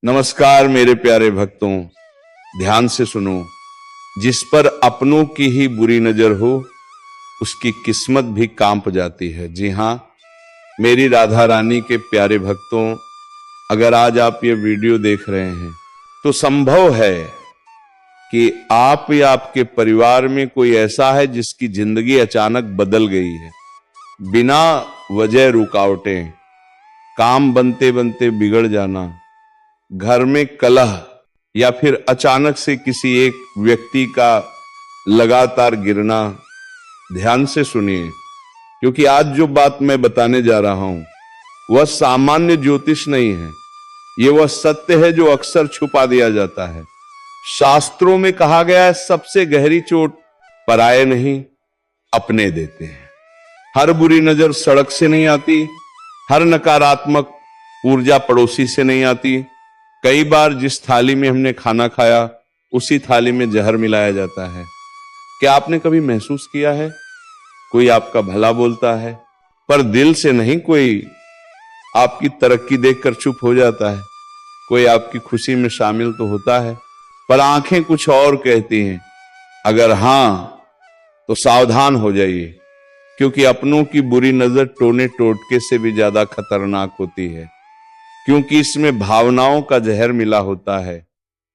नमस्कार मेरे प्यारे भक्तों, ध्यान से सुनो। जिस पर अपनों की ही बुरी नजर हो उसकी किस्मत भी कांप जाती है। जी हाँ, मेरी राधा रानी के प्यारे भक्तों, अगर आज आप ये वीडियो देख रहे हैं तो संभव है कि आप या आपके परिवार में कोई ऐसा है जिसकी जिंदगी अचानक बदल गई है। बिना वजह रुकावटें, काम बनते बनते बिगड़ जाना, घर में कलह, या फिर अचानक से किसी एक व्यक्ति का लगातार गिरना। ध्यान से सुनिए, क्योंकि आज जो बात मैं बताने जा रहा हूं वह सामान्य ज्योतिष नहीं है। ये वह सत्य है जो अक्सर छुपा दिया जाता है। शास्त्रों में कहा गया है, सबसे गहरी चोट पराये नहीं अपने देते हैं। हर बुरी नजर सड़क से नहीं आती, हर नकारात्मक ऊर्जा पड़ोसी से नहीं आती। कई बार जिस थाली में हमने खाना खाया उसी थाली में जहर मिलाया जाता है। क्या आपने कभी महसूस किया है, कोई आपका भला बोलता है पर दिल से नहीं, कोई आपकी तरक्की देखकर चुप हो जाता है, कोई आपकी खुशी में शामिल तो होता है पर आंखें कुछ और कहती हैं। अगर हां तो सावधान हो जाइए, क्योंकि अपनों की बुरी नजर टोने टोटके से भी ज्यादा खतरनाक होती है, क्योंकि इसमें भावनाओं का जहर मिला होता है।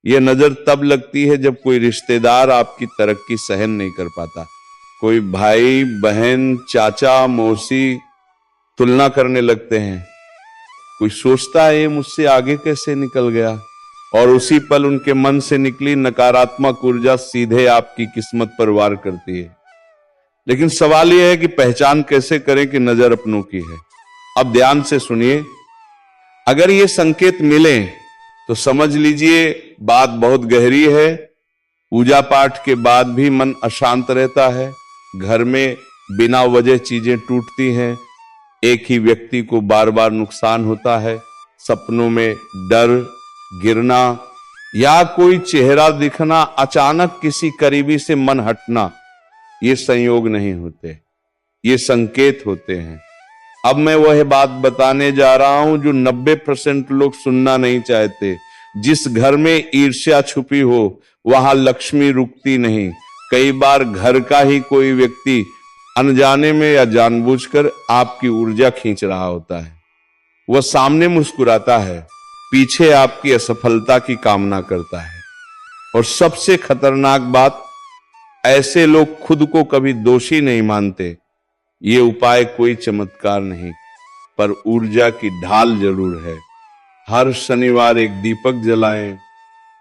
यह नजर तब लगती है जब कोई रिश्तेदार आपकी तरक्की सहन नहीं कर पाता। कोई भाई बहन, चाचा मौसी तुलना करने लगते हैं। कोई सोचता है ये मुझसे आगे कैसे निकल गया, और उसी पल उनके मन से निकली नकारात्मक ऊर्जा सीधे आपकी किस्मत पर वार करती है। लेकिन सवाल यह है कि पहचान कैसे करें कि नजर अपनों की है। अब ध्यान से सुनिए, अगर ये संकेत मिले तो समझ लीजिए बात बहुत गहरी है। पूजा पाठ के बाद भी मन अशांत रहता है, घर में बिना वजह चीजें टूटती हैं, एक ही व्यक्ति को बार बार नुकसान होता है, सपनों में डर, गिरना या कोई चेहरा दिखना, अचानक किसी करीबी से मन हटना, ये संयोग नहीं होते, ये संकेत होते हैं। अब मैं वह बात बताने जा रहा हूं जो 90% लोग सुनना नहीं चाहते। जिस घर में ईर्ष्या छुपी हो वहां लक्ष्मी रुकती नहीं। कई बार घर का ही कोई व्यक्ति अनजाने में या जानबूझकर आपकी ऊर्जा खींच रहा होता है। वह सामने मुस्कुराता है, पीछे आपकी असफलता की कामना करता है। और सबसे खतरनाक बात, ऐसे लोग खुद को कभी दोषी नहीं मानते। ये उपाय कोई चमत्कार नहीं, पर ऊर्जा की ढाल जरूर है। हर शनिवार एक दीपक जलाएं,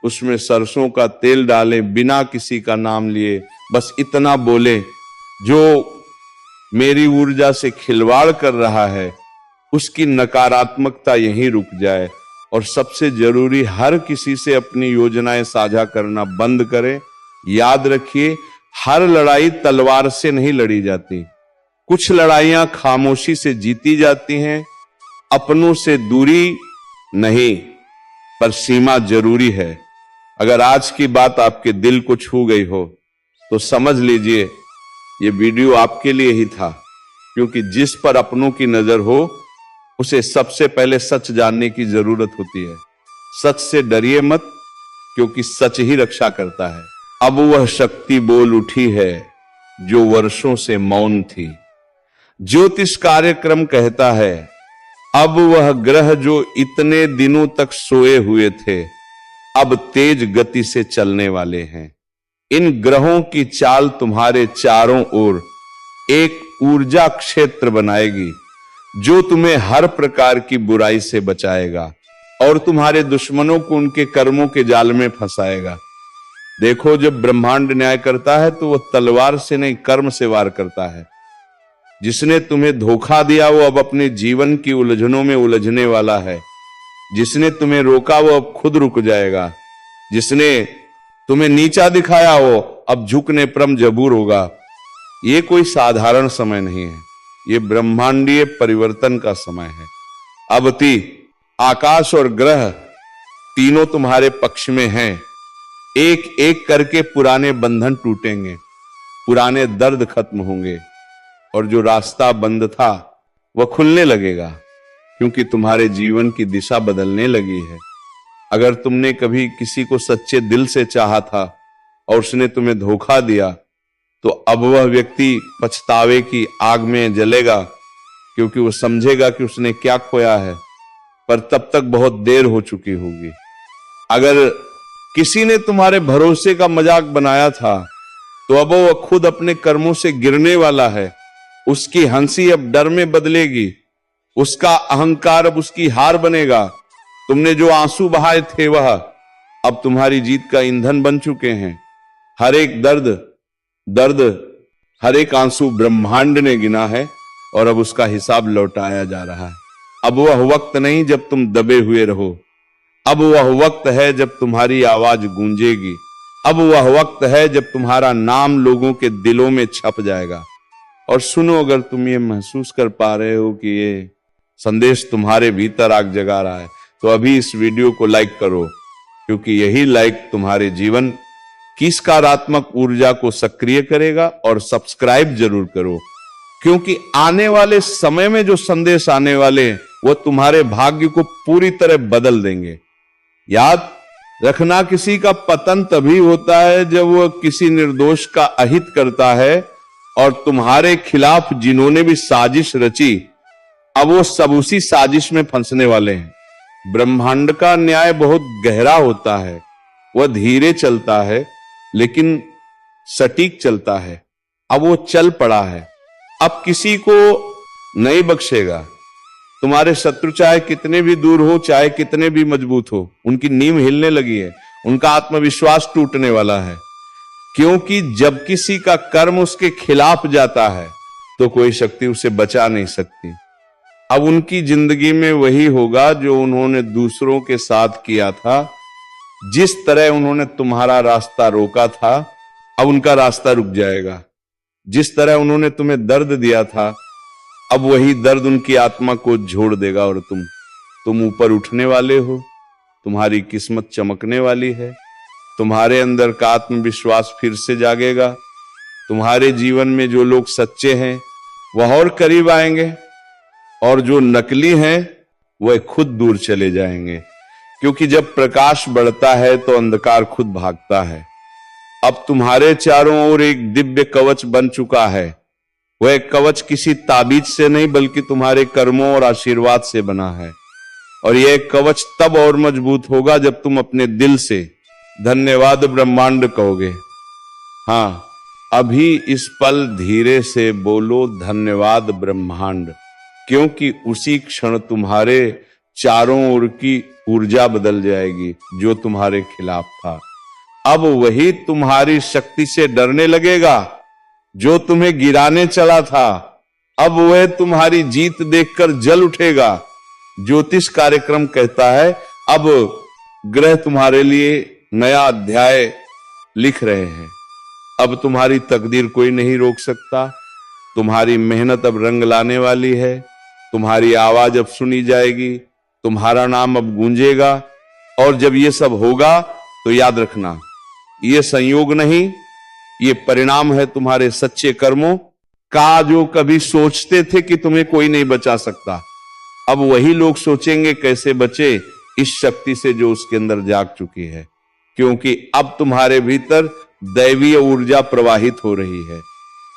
उसमें सरसों का तेल डालें, बिना किसी का नाम लिए बस इतना बोलें, जो मेरी ऊर्जा से खिलवाड़ कर रहा है उसकी नकारात्मकता यहीं रुक जाए। और सबसे जरूरी, हर किसी से अपनी योजनाएं साझा करना बंद करें। याद रखिए, हर लड़ाई तलवार से नहीं लड़ी जाती, कुछ लड़ाइयां खामोशी से जीती जाती हैं। अपनों से दूरी नहीं, पर सीमा जरूरी है। अगर आज की बात आपके दिल को छू गई हो तो समझ लीजिए ये वीडियो आपके लिए ही था, क्योंकि जिस पर अपनों की नजर हो उसे सबसे पहले सच जानने की जरूरत होती है। सच से डरिए मत, क्योंकि सच ही रक्षा करता है। अब वह शक्ति बोल उठी है जो वर्षों से मौन थी। ज्योतिष कार्यक्रम कहता है, अब वह ग्रह जो इतने दिनों तक सोए हुए थे अब तेज गति से चलने वाले हैं। इन ग्रहों की चाल तुम्हारे चारों ओर एक ऊर्जा क्षेत्र बनाएगी जो तुम्हें हर प्रकार की बुराई से बचाएगा और तुम्हारे दुश्मनों को उनके कर्मों के जाल में फंसाएगा। देखो, जब ब्रह्मांड न्याय करता है तो वह तलवार से नहीं, कर्म से वार करता है। जिसने तुम्हें धोखा दिया वो अब अपने जीवन की उलझनों में उलझने वाला है। जिसने तुम्हें रोका वो अब खुद रुक जाएगा। जिसने तुम्हें नीचा दिखाया वो अब झुकने पर मजबूर होगा। ये कोई साधारण समय नहीं है, ये ब्रह्मांडीय परिवर्तन का समय है। अबति आकाश और ग्रह तीनों तुम्हारे पक्ष में हैं। एक एक करके पुराने बंधन टूटेंगे, पुराने दर्द खत्म होंगे और जो रास्ता बंद था वह खुलने लगेगा, क्योंकि तुम्हारे जीवन की दिशा बदलने लगी है। अगर तुमने कभी किसी को सच्चे दिल से चाहा था और उसने तुम्हें धोखा दिया, तो अब वह व्यक्ति पछतावे की आग में जलेगा, क्योंकि वो समझेगा कि उसने क्या खोया है, पर तब तक बहुत देर हो चुकी होगी। अगर किसी ने तुम्हारे भरोसे का मजाक बनाया था, तो अब वह खुद अपने कर्मों से गिरने वाला है। उसकी हंसी अब डर में बदलेगी, उसका अहंकार अब उसकी हार बनेगा। तुमने जो आंसू बहाए थे वह अब तुम्हारी जीत का ईंधन बन चुके हैं। हर एक दर्द, हर एक आंसू ब्रह्मांड ने गिना है और अब उसका हिसाब लौटाया जा रहा है। अब वह वक्त नहीं जब तुम दबे हुए रहो, अब वह वक्त है जब तुम्हारी आवाज गूंजेगी। अब वह वक्त है जब तुम्हारा नाम लोगों के दिलों में छप जाएगा। और सुनो, अगर तुम ये महसूस कर पा रहे हो कि ये संदेश तुम्हारे भीतर आग जगा रहा है, तो अभी इस वीडियो को लाइक करो, क्योंकि यही लाइक तुम्हारे जीवन की सकारात्मक ऊर्जा को सक्रिय करेगा। और सब्सक्राइब जरूर करो, क्योंकि आने वाले समय में जो संदेश आने वाले वो तुम्हारे भाग्य को पूरी तरह बदल देंगे। याद रखना, किसी का पतन तभी होता है जब वह किसी निर्दोष का अहित करता है, और तुम्हारे खिलाफ जिन्होंने भी साजिश रची, अब वो सब उसी साजिश में फंसने वाले हैं। ब्रह्मांड का न्याय बहुत गहरा होता है, वह धीरे चलता है लेकिन सटीक चलता है। अब वो चल पड़ा है, अब किसी को नहीं बख्शेगा। तुम्हारे शत्रु चाहे कितने भी दूर हो, चाहे कितने भी मजबूत हो, उनकी नींव हिलने लगी है, उनका आत्मविश्वास टूटने वाला है। क्योंकि जब किसी का कर्म उसके खिलाफ जाता है तो कोई शक्ति उसे बचा नहीं सकती। अब उनकी जिंदगी में वही होगा जो उन्होंने दूसरों के साथ किया था। जिस तरह उन्होंने तुम्हारा रास्ता रोका था, अब उनका रास्ता रुक जाएगा। जिस तरह उन्होंने तुम्हें दर्द दिया था, अब वही दर्द उनकी आत्मा को झोड़ देगा और तुम ऊपर उठने वाले हो। तुम्हारी किस्मत चमकने वाली है, तुम्हारे अंदर का आत्मविश्वास फिर से जागेगा। तुम्हारे जीवन में जो लोग सच्चे हैं वह और करीब आएंगे, और जो नकली हैं वह खुद दूर चले जाएंगे। क्योंकि जब प्रकाश बढ़ता है तो अंधकार खुद भागता है। अब तुम्हारे चारों ओर एक दिव्य कवच बन चुका है। वह कवच किसी ताबीज से नहीं, बल्कि तुम्हारे कर्मों और आशीर्वाद से बना है। और यह कवच तब और मजबूत होगा जब तुम अपने दिल से धन्यवाद ब्रह्मांड कहोगे। हाँ, अभी इस पल धीरे से बोलो धन्यवाद ब्रह्मांड, क्योंकि उसी क्षण तुम्हारे चारों ओर की ऊर्जा बदल जाएगी जो तुम्हारे खिलाफ था। अब वही तुम्हारी शक्ति से डरने लगेगा जो तुम्हें गिराने चला था। अब वह तुम्हारी जीत देखकर जल उठेगा। ज्योतिष कार्यक्रम कहता है अब ग्रह तुम्हारे लिए नया अध्याय लिख रहे हैं। अब तुम्हारी तकदीर कोई नहीं रोक सकता। तुम्हारी मेहनत अब रंग लाने वाली है। तुम्हारी आवाज अब सुनी जाएगी, तुम्हारा नाम अब गूंजेगा। और जब ये सब होगा तो याद रखना, ये संयोग नहीं, ये परिणाम है तुम्हारे सच्चे कर्मों का। जो कभी सोचते थे कि तुम्हें कोई नहीं बचा सकता, अब वही लोग सोचेंगे कैसे बचे इस शक्ति से जो उसके अंदर जाग चुकी है। क्योंकि अब तुम्हारे भीतर दैवीय ऊर्जा प्रवाहित हो रही है।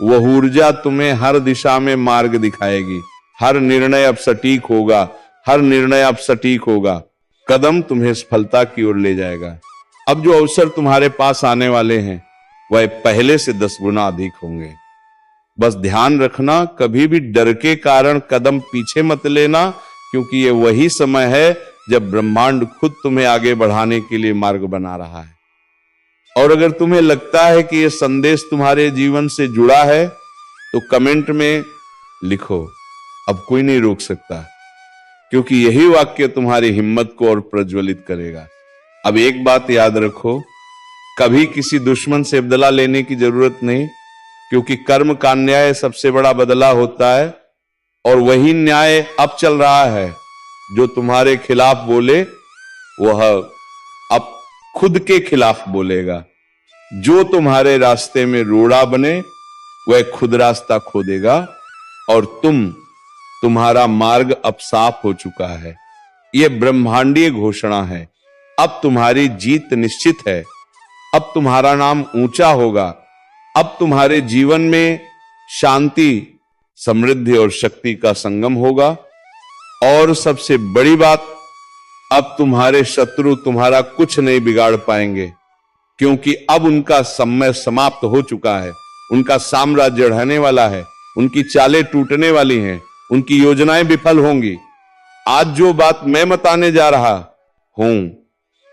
वह ऊर्जा तुम्हें हर दिशा में मार्ग दिखाएगी। हर निर्णय अब सटीक होगा, हर निर्णय अब सटीक होगा। कदम तुम्हें सफलता की ओर ले जाएगा। अब जो अवसर तुम्हारे पास आने वाले हैं वह पहले से 10 गुना अधिक होंगे। बस ध्यान रखना, कभी भी डर के कारण कदम पीछे मत लेना, क्योंकि ये वही समय है जब ब्रह्मांड खुद तुम्हें आगे बढ़ाने के लिए मार्ग बना रहा है। और अगर तुम्हें लगता है कि यह संदेश तुम्हारे जीवन से जुड़ा है तो कमेंट में लिखो, अब कोई नहीं रोक सकता, क्योंकि यही वाक्य तुम्हारी हिम्मत को और प्रज्वलित करेगा। अब एक बात याद रखो, कभी किसी दुश्मन से बदला लेने की जरूरत नहीं, क्योंकि कर्म का न्याय सबसे बड़ा बदला होता है। और वही न्याय अब चल रहा है। जो तुम्हारे खिलाफ बोले वह अब खुद के खिलाफ बोलेगा। जो तुम्हारे रास्ते में रोड़ा बने वह खुद रास्ता खोदेगा। और तुम्हारा मार्ग अब साफ हो चुका है। यह ब्रह्मांडीय घोषणा है। अब तुम्हारी जीत निश्चित है, अब तुम्हारा नाम ऊंचा होगा, अब तुम्हारे जीवन में शांति, समृद्धि और शक्ति का संगम होगा। और सबसे बड़ी बात, अब तुम्हारे शत्रु तुम्हारा कुछ नहीं बिगाड़ पाएंगे, क्योंकि अब उनका समय समाप्त हो चुका है, उनका साम्राज्य ढहने वाला है, उनकी चालें टूटने वाली हैं, उनकी योजनाएं विफल होंगी। आज जो बात मैं बताने जा रहा हूं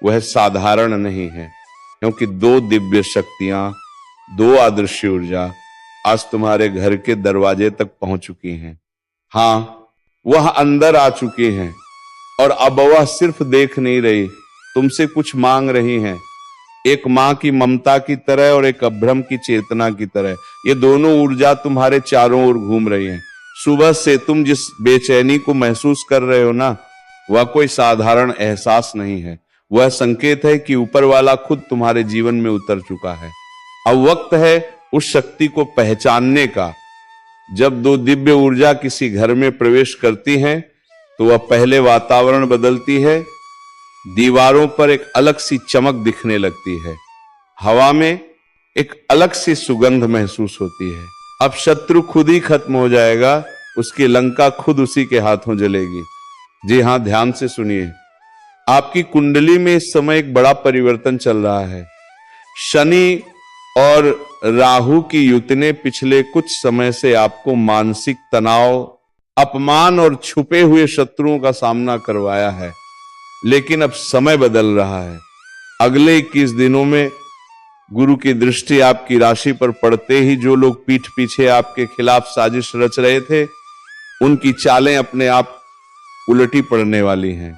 वह साधारण नहीं है, क्योंकि दो दिव्य शक्तियां, दो आदर्श ऊर्जा आज तुम्हारे घर के दरवाजे तक पहुंच चुकी हैं। हां, वह अंदर आ चुकी हैं और अब वह सिर्फ देख नहीं रही, तुमसे कुछ मांग रही हैं। एक मां की ममता की तरह और एक अभ्रम की चेतना की तरह ये दोनों ऊर्जा तुम्हारे चारों ओर घूम रही हैं। सुबह से तुम जिस बेचैनी को महसूस कर रहे हो ना, वह कोई साधारण एहसास नहीं है, वह संकेत है कि ऊपर वाला खुद तुम्हारे जीवन में उतर चुका है। अब वक्त है उस शक्ति को पहचानने का। जब दो दिव्य ऊर्जा किसी घर में प्रवेश करती हैं तो वह पहले वातावरण बदलती है, दीवारों पर एक अलग सी चमक दिखने लगती है, हवा में एक अलग सी सुगंध महसूस होती है। अब शत्रु खुद ही खत्म हो जाएगा, उसकी लंका खुद उसी के हाथों जलेगी। जी हां, ध्यान से सुनिए, आपकी कुंडली में इस समय एक बड़ा परिवर्तन चल रहा है। शनि और राहु की युति ने पिछले कुछ समय से आपको मानसिक तनाव, अपमान और छुपे हुए शत्रुओं का सामना करवाया है, लेकिन अब समय बदल रहा है। अगले 21 दिनों में गुरु की दृष्टि आपकी राशि पर पड़ते ही जो लोग पीठ पीछे आपके खिलाफ साजिश रच रहे थे, उनकी चालें अपने आप उलटी पड़ने वाली हैं।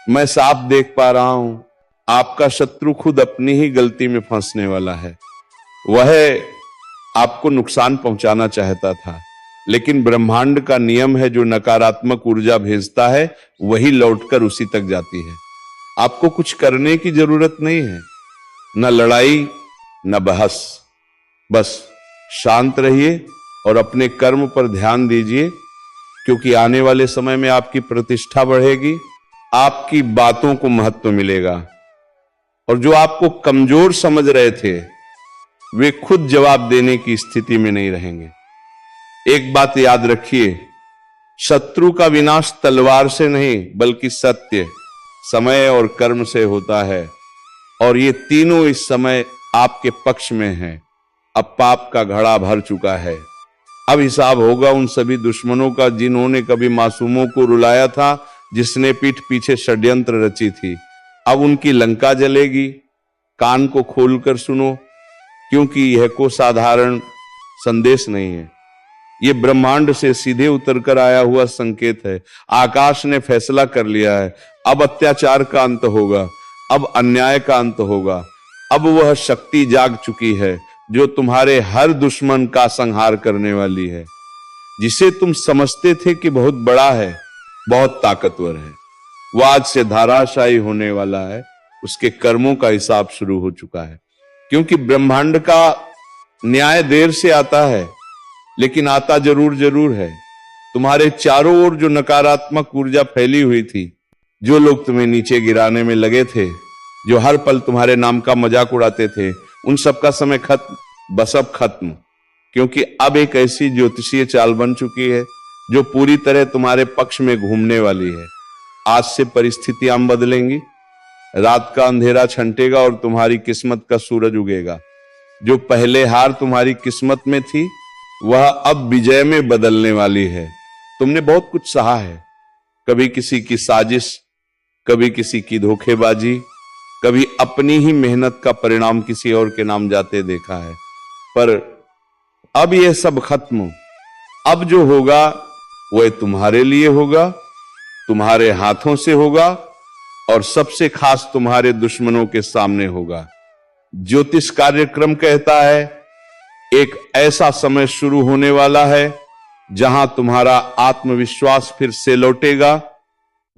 मैं साफ देख पा रहा हूं, आपका शत्रु खुद अपनी ही गलती में फंसने वाला है। वह आपको नुकसान पहुंचाना चाहता था, लेकिन ब्रह्मांड का नियम है, जो नकारात्मक ऊर्जा भेजता है वही लौटकर उसी तक जाती है। आपको कुछ करने की जरूरत नहीं है, न लड़ाई न बहस, बस शांत रहिए और अपने कर्म पर ध्यान दीजिए, क्योंकि आने वाले समय में आपकी प्रतिष्ठा बढ़ेगी, आपकी बातों को महत्व मिलेगा, और जो आपको कमजोर समझ रहे थे वे खुद जवाब देने की स्थिति में नहीं रहेंगे। एक बात याद रखिए, शत्रु का विनाश तलवार से नहीं बल्कि सत्य, समय और कर्म से होता है, और ये तीनों इस समय आपके पक्ष में हैं। अब पाप का घड़ा भर चुका है, अब हिसाब होगा उन सभी दुश्मनों का जिन्होंने कभी मासूमों को रुलाया था, जिसने पीठ पीछे षड्यंत्र रची थी। अब उनकी लंका जलेगी। कान को खोलकर सुनो, क्योंकि यह को साधारण संदेश नहीं है, ये ब्रह्मांड से सीधे उतरकर आया हुआ संकेत है। आकाश ने फैसला कर लिया है, अब अत्याचार का अंत होगा, अब अन्याय का अंत होगा। अब वह शक्ति जाग चुकी है जो तुम्हारे हर दुश्मन का संहार करने वाली है। जिसे तुम समझते थे कि बहुत बड़ा है, बहुत ताकतवर है, वह आज से धाराशायी होने वाला है। उसके कर्मों का हिसाब शुरू हो चुका है, क्योंकि ब्रह्मांड का न्याय देर से आता है, लेकिन आता जरूर जरूर है। तुम्हारे चारों ओर जो नकारात्मक ऊर्जा फैली हुई थी, जो लोग तुम्हें नीचे गिराने में लगे थे, जो हर पल तुम्हारे नाम का मजाक उड़ाते थे, उन सब का समय खत्म, बस अब खत्म। क्योंकि अब एक ऐसी ज्योतिषीय चाल बन चुकी है जो पूरी तरह तुम्हारे पक्ष में घूमने वाली है। आज से परिस्थितियां बदलेंगी, रात का अंधेरा छंटेगा और तुम्हारी किस्मत का सूरज उगेगा। जो पहले हार तुम्हारी किस्मत में थी, वह अब विजय में बदलने वाली है। तुमने बहुत कुछ सहा है, कभी किसी की साजिश, कभी किसी की धोखेबाजी, कभी अपनी ही मेहनत का परिणाम किसी और के नाम जाते देखा है, पर अब यह सब खत्म। अब जो होगा वह तुम्हारे लिए होगा, तुम्हारे हाथों से होगा, और सबसे खास तुम्हारे दुश्मनों के सामने होगा। ज्योतिष कार्यक्रम कहता है, एक ऐसा समय शुरू होने वाला है जहां तुम्हारा आत्मविश्वास फिर से लौटेगा,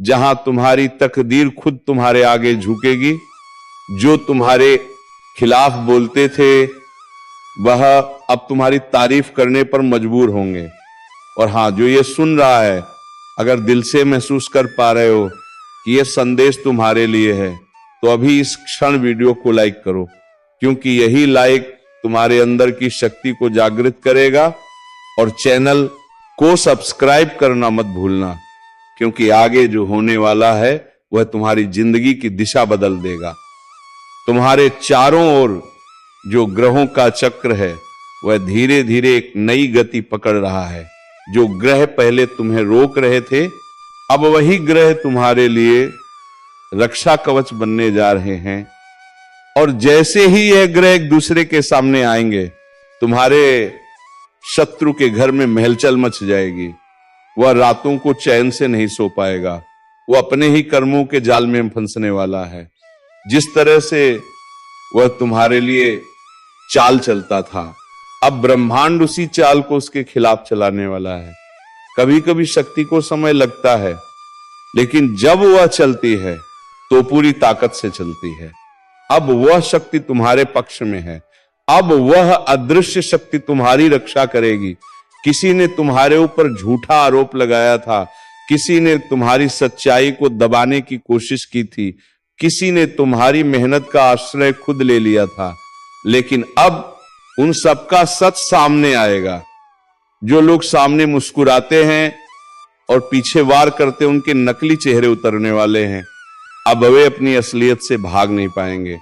जहां तुम्हारी तकदीर खुद तुम्हारे आगे झुकेगी। जो तुम्हारे खिलाफ बोलते थे, वह अब तुम्हारी तारीफ करने पर मजबूर होंगे। और हां, जो ये सुन रहा है, अगर दिल से महसूस कर पा रहे हो कि यह संदेश तुम्हारे लिए है, तो अभी इस क्षण वीडियो को लाइक करो, क्योंकि यही लाइक तुम्हारे अंदर की शक्ति को जागृत करेगा। और चैनल को सब्सक्राइब करना मत भूलना, क्योंकि आगे जो होने वाला है वह तुम्हारी जिंदगी की दिशा बदल देगा। तुम्हारे चारों ओर जो ग्रहों का चक्र है वह धीरे धीरे एक नई गति पकड़ रहा है। जो ग्रह पहले तुम्हें रोक रहे थे, अब वही ग्रह तुम्हारे लिए रक्षा कवच बनने जा रहे हैं। और जैसे ही यह ग्रह एक दूसरे के सामने आएंगे, तुम्हारे शत्रु के घर में महलचल मच जाएगी। वह रातों को चैन से नहीं सो पाएगा, वह अपने ही कर्मों के जाल में फंसने वाला है। जिस तरह से वह तुम्हारे लिए चाल चलता था, अब ब्रह्मांड उसी चाल को उसके खिलाफ चलाने वाला है। कभी कभी शक्ति को समय लगता है, लेकिन जब वह चलती है तो पूरी ताकत से चलती है। अब वह शक्ति तुम्हारे पक्ष में है। अब वह अदृश्य शक्ति तुम्हारी रक्षा करेगी। किसी ने तुम्हारे ऊपर झूठा आरोप लगाया था, किसी ने तुम्हारी सच्चाई को दबाने की कोशिश की थी, किसी ने तुम्हारी मेहनत का आश्रय खुद ले लिया था, लेकिन अब उन सबका सच सामने आएगा। जो लोग सामने मुस्कुराते हैं और पीछे वार करते, उनके नकली चेहरे उतरने वाले हैं। अब वे अपनी असलियत से भाग नहीं पाएंगे।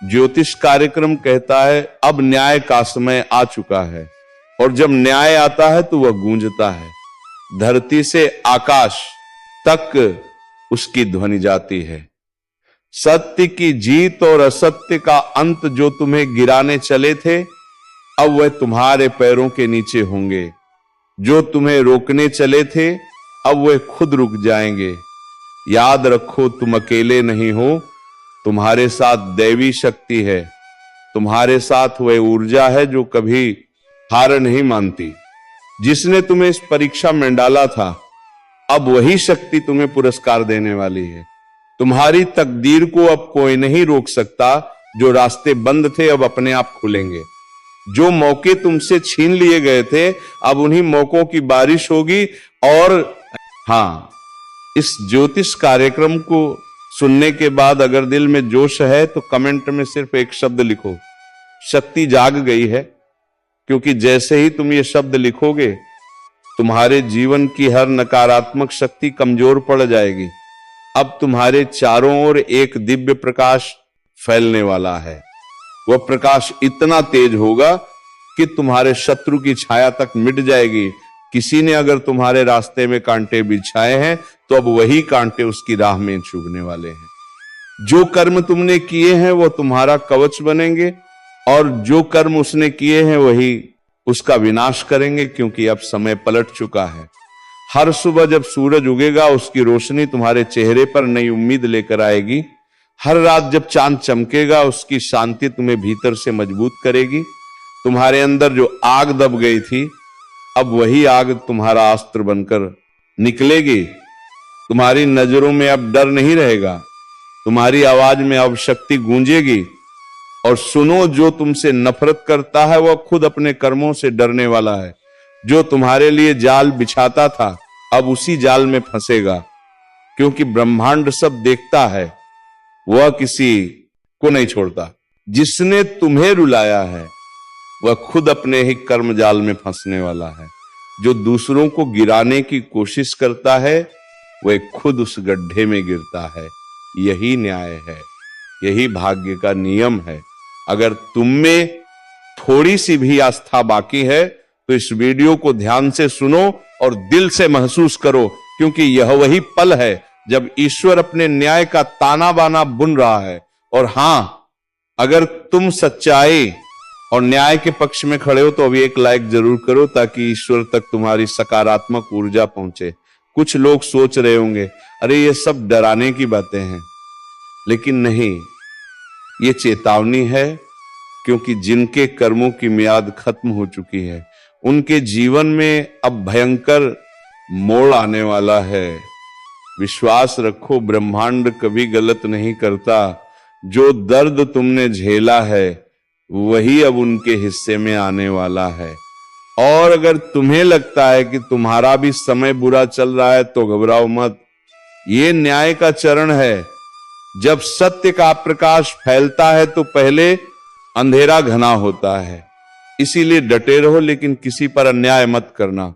ज्योतिष कार्यक्रम कहता है अब न्याय का समय आ चुका है, और जब न्याय आता है तो वह गूंजता है। धरती से आकाश तक उसकी ध्वनि जाती है। सत्य की जीत और असत्य का अंत जो तुम्हें गिराने चले थे, अब वह तुम्हारे पैरों के नीचे होंगे। जो तुम्हें रोकने चले थे, अब वह खुद रुक जाएंगे। याद रखो, तुम अकेले नहीं हो, तुम्हारे साथ दैवी शक्ति है। तुम्हारे साथ वह ऊर्जा है जो कभी हार नहीं मानती। जिसने तुम्हें इस परीक्षा में डाला था, अब वही शक्ति तुम्हें पुरस्कार देने वाली है। तुम्हारी तकदीर को अब कोई नहीं रोक सकता। जो रास्ते बंद थे अब अपने आप खुलेंगे। जो मौके तुमसे छीन लिए गए थे, अब उन्हीं मौकों की बारिश होगी। और हाँ, इस ज्योतिष कार्यक्रम को सुनने के बाद अगर दिल में जोश है तो कमेंट में सिर्फ एक शब्द लिखो, शक्ति जाग गई है। क्योंकि जैसे ही तुम ये शब्द लिखोगे, तुम्हारे जीवन की हर नकारात्मक शक्ति कमजोर पड़ जाएगी। अब तुम्हारे चारों ओर एक दिव्य प्रकाश फैलने वाला है। वह प्रकाश इतना तेज होगा कि तुम्हारे शत्रु की छाया तक मिट जाएगी। किसी ने अगर तुम्हारे रास्ते में कांटे बिछाए हैं, तो अब वही कांटे उसकी राह में चुभने वाले हैं। जो कर्म तुमने किए हैं वो तुम्हारा कवच बनेंगे, और जो कर्म उसने किए हैं वही उसका विनाश करेंगे, क्योंकि अब समय पलट चुका है। हर सुबह जब सूरज उगेगा, उसकी रोशनी तुम्हारे चेहरे पर नई उम्मीद लेकर आएगी। हर रात जब चांद चमकेगा, उसकी शांति तुम्हें भीतर से मजबूत करेगी। तुम्हारे अंदर जो आग दब गई थी, अब वही आग तुम्हारा अस्त्र बनकर निकलेगी। तुम्हारी नजरों में अब डर नहीं रहेगा, तुम्हारी आवाज में अब शक्ति गूंजेगी। और सुनो, जो तुमसे नफरत करता है वह खुद अपने कर्मों से डरने वाला है। जो तुम्हारे लिए जाल बिछाता था, अब उसी जाल में फंसेगा, क्योंकि ब्रह्मांड सब देखता है, वह किसी को नहीं छोड़ता। जिसने तुम्हें रुलाया है वह खुद अपने ही कर्म जाल में फंसने वाला है। जो दूसरों को गिराने की कोशिश करता है, वह खुद उस गड्ढे में गिरता है। यही न्याय है, यही भाग्य का नियम है। अगर तुम में थोड़ी सी भी आस्था बाकी है तो इस वीडियो को ध्यान से सुनो और दिल से महसूस करो, क्योंकि यह वही पल है जब ईश्वर अपने न्याय का ताना बाना बुन रहा है। और हां, अगर तुम सच्चाई और न्याय के पक्ष में खड़े हो तो अभी एक लाइक जरूर करो, ताकि ईश्वर तक तुम्हारी सकारात्मक ऊर्जा पहुंचे। कुछ लोग सोच रहे होंगे, अरे ये सब डराने की बातें हैं, लेकिन नहीं, ये चेतावनी है। क्योंकि जिनके कर्मों की मियाद खत्म हो चुकी है, उनके जीवन में अब भयंकर मोड़ आने वाला है। विश्वास रखो, ब्रह्मांड कभी गलत नहीं करता। जो दर्द तुमने झेला है वही अब उनके हिस्से में आने वाला है। और अगर तुम्हें लगता है कि तुम्हारा भी समय बुरा चल रहा है तो घबराओ मत। ये न्याय का चरण है। जब सत्य का प्रकाश फैलता है तो पहले अंधेरा घना होता है। इसीलिए डटे रहो, लेकिन किसी पर अन्याय मत करना,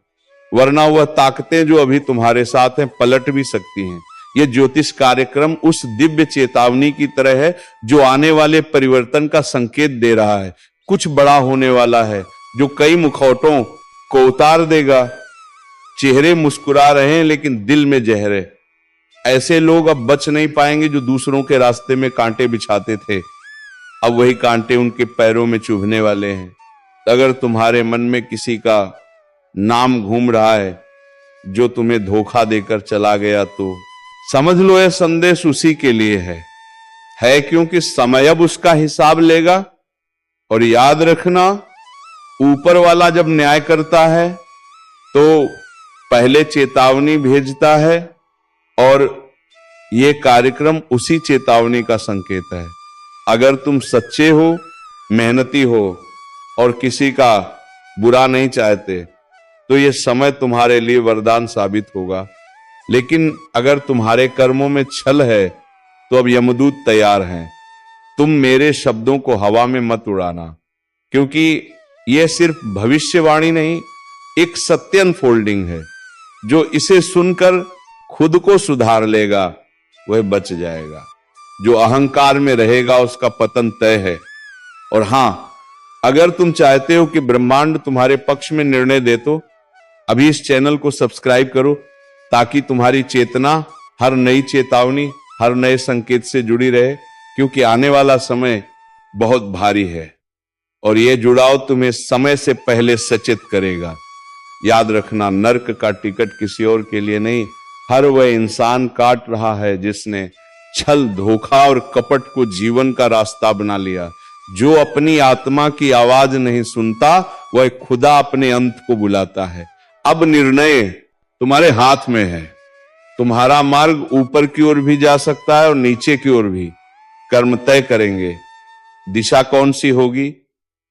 वरना वह ताकतें जो अभी तुम्हारे साथ हैं पलट भी सकती हैं। यह ज्योतिष कार्यक्रम उस दिव्य चेतावनी की तरह है जो आने वाले परिवर्तन का संकेत दे रहा है। कुछ बड़ा होने वाला है जो कई मुखौटों को उतार देगा। चेहरे मुस्कुरा रहे हैं लेकिन दिल में जहर है। ऐसे लोग अब बच नहीं पाएंगे जो दूसरों के रास्ते में कांटे बिछाते थे, अब वही कांटे उनके पैरों में चुभने वाले हैं। अगर तुम्हारे मन में किसी का नाम घूम रहा है जो तुम्हें धोखा देकर चला गया, तो समझ लो यह संदेश उसी के लिए है क्योंकि समय अब उसका हिसाब लेगा। और याद रखना, ऊपर वाला जब न्याय करता है तो पहले चेतावनी भेजता है, और यह कार्यक्रम उसी चेतावनी का संकेत है। अगर तुम सच्चे हो, मेहनती हो और किसी का बुरा नहीं चाहते तो यह समय तुम्हारे लिए वरदान साबित होगा। लेकिन अगर तुम्हारे कर्मों में छल है तो अब यमदूत तैयार हैं। तुम मेरे शब्दों को हवा में मत उड़ाना, क्योंकि यह सिर्फ भविष्यवाणी नहीं, एक सत्य अनफोल्डिंग है। जो इसे सुनकर खुद को सुधार लेगा वह बच जाएगा, जो अहंकार में रहेगा उसका पतन तय है। और हां, अगर तुम चाहते हो कि ब्रह्मांड तुम्हारे पक्ष में निर्णय दे तो अभी इस चैनल को सब्सक्राइब करो, ताकि तुम्हारी चेतना हर नई चेतावनी, हर नए संकेत से जुड़ी रहे, क्योंकि आने वाला समय बहुत भारी है और यह जुड़ाव तुम्हें समय से पहले सचेत करेगा। याद रखना, नर्क का टिकट किसी और के लिए नहीं, हर वह इंसान काट रहा है जिसने छल, धोखा और कपट को जीवन का रास्ता बना लिया। जो अपनी आत्मा की आवाज नहीं सुनता वह खुदा अपने अंत को बुलाता है। अब निर्णय तुम्हारे हाथ में है। तुम्हारा मार्ग ऊपर की ओर भी जा सकता है और नीचे की ओर भी। कर्म तय करेंगे दिशा कौन सी होगी।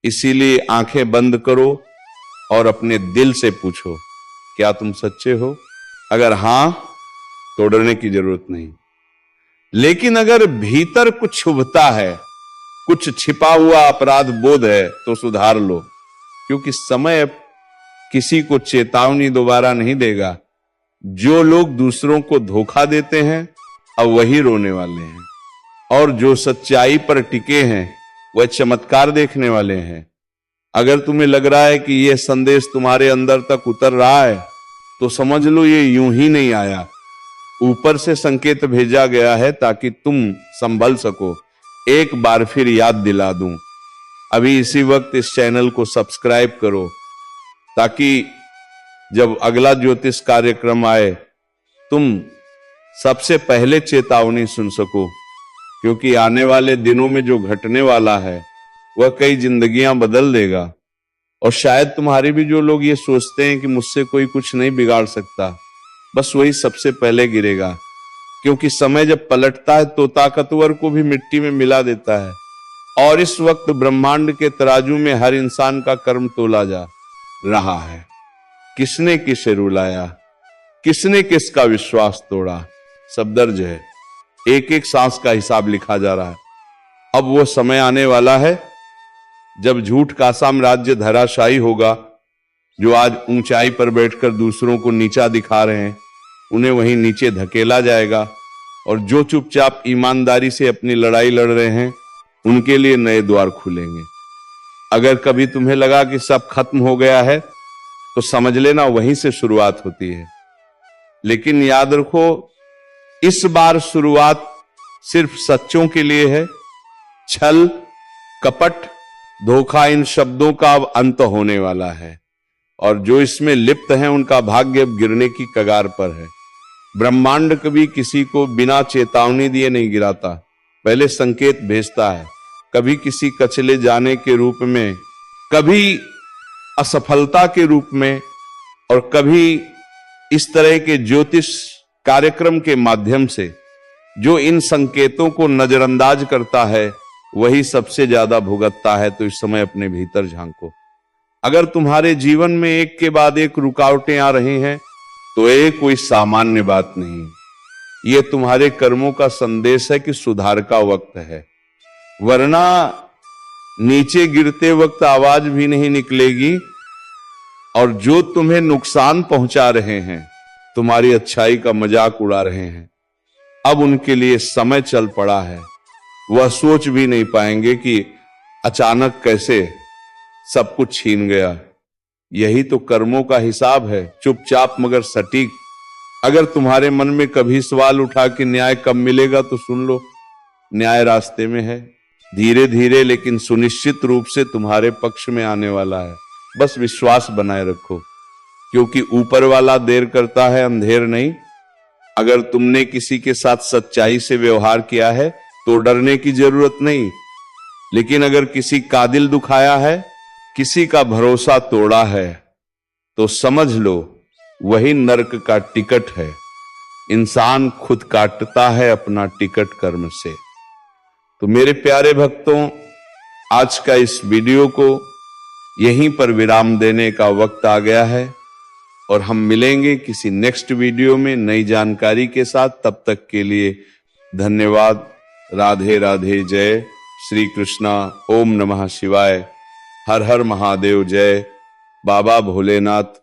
इसीलिए आंखें बंद करो और अपने दिल से पूछो, क्या तुम सच्चे हो? अगर हां तो डरने की जरूरत नहीं, लेकिन अगर भीतर कुछ छुभता है, कुछ छिपा हुआ अपराध बोध है, तो सुधार लो, क्योंकि समय किसी को चेतावनी दोबारा नहीं देगा। जो लोग दूसरों को धोखा देते हैं अब वही रोने वाले हैं, और जो सच्चाई पर टिके हैं वह चमत्कार देखने वाले हैं। अगर तुम्हें लग रहा है कि यह संदेश तुम्हारे अंदर तक उतर रहा है तो समझ लो ये यूं ही नहीं आया, ऊपर से संकेत भेजा गया है ताकि तुम संभल सको। एक बार फिर याद दिला दूं, अभी इसी वक्त इस चैनल को सब्सक्राइब करो, ताकि जब अगला ज्योतिष कार्यक्रम आए तुम सबसे पहले चेतावनी सुन सको, क्योंकि आने वाले दिनों में जो घटने वाला है वह कई जिंदगियां बदल देगा। और शायद तुम्हारे भी जो लोग ये सोचते हैं कि मुझसे कोई कुछ नहीं बिगाड़ सकता, बस वही सबसे पहले गिरेगा, क्योंकि समय जब पलटता है तो ताकतवर को भी मिट्टी में मिला देता है। और इस वक्त ब्रह्मांड के तराजू में हर इंसान का कर्म तोला जा रहा है। किसने किसे रुलाया, किसने किसका विश्वास तोड़ा, सब दर्ज है। एक एक सांस का हिसाब लिखा जा रहा है। अब वो समय आने वाला है जब झूठ का साम्राज्य धराशायी होगा। जो आज ऊंचाई पर बैठकर दूसरों को नीचा दिखा रहे हैं उन्हें वहीं नीचे धकेला जाएगा, और जो चुपचाप ईमानदारी से अपनी लड़ाई लड़ रहे हैं उनके लिए नए द्वार खुलेंगे। अगर कभी तुम्हें लगा कि सब खत्म हो गया है तो समझ लेना वहीं से शुरुआत होती है। लेकिन याद रखो, इस बार शुरुआत सिर्फ सच्चों के लिए है। छल, कपट, धोखा, इन शब्दों का अब अंत होने वाला है, और जो इसमें लिप्त हैं उनका भाग्य अब गिरने की कगार पर है। ब्रह्मांड कभी किसी को बिना चेतावनी दिए नहीं गिराता, पहले संकेत भेजता है। कभी किसी कचले जाने के रूप में, कभी असफलता के रूप में, और कभी इस तरह के ज्योतिष कार्यक्रम के माध्यम से। जो इन संकेतों को नजरअंदाज करता है वही सबसे ज्यादा भुगतता है। तो इस समय अपने भीतर झांको। अगर तुम्हारे जीवन में एक के बाद एक रुकावटें आ रही हैं तो ये कोई सामान्य बात नहीं, ये तुम्हारे कर्मों का संदेश है कि सुधार का वक्त है, वरना नीचे गिरते वक्त आवाज भी नहीं निकलेगी। और जो तुम्हें नुकसान पहुंचा रहे हैं, तुम्हारी अच्छाई का मजाक उड़ा रहे हैं, अब उनके लिए समय चल पड़ा है। वह सोच भी नहीं पाएंगे कि अचानक कैसे सब कुछ छीन गया। यही तो कर्मों का हिसाब है, चुपचाप मगर सटीक। अगर तुम्हारे मन में कभी सवाल उठा कि न्याय कब मिलेगा, तो सुन लो, न्याय रास्ते में है, धीरे धीरे लेकिन सुनिश्चित रूप से तुम्हारे पक्ष में आने वाला है। बस विश्वास बनाए रखो, क्योंकि ऊपर वाला देर करता है, अंधेर नहीं। अगर तुमने किसी के साथ सच्चाई से व्यवहार किया है तो डरने की जरूरत नहीं, लेकिन अगर किसी का दिल दुखाया है, किसी का भरोसा तोड़ा है, तो समझ लो वही नरक का टिकट है। इंसान खुद काटता है अपना टिकट कर्म से। तो मेरे प्यारे भक्तों, आज का इस वीडियो को यहीं पर विराम देने का वक्त आ गया है और हम मिलेंगे किसी नेक्स्ट वीडियो में नई जानकारी के साथ। तब तक के लिए धन्यवाद। राधे राधे। जय श्री कृष्णा। ओम नमः शिवाय। हर हर महादेव। जय बाबा भोलेनाथ।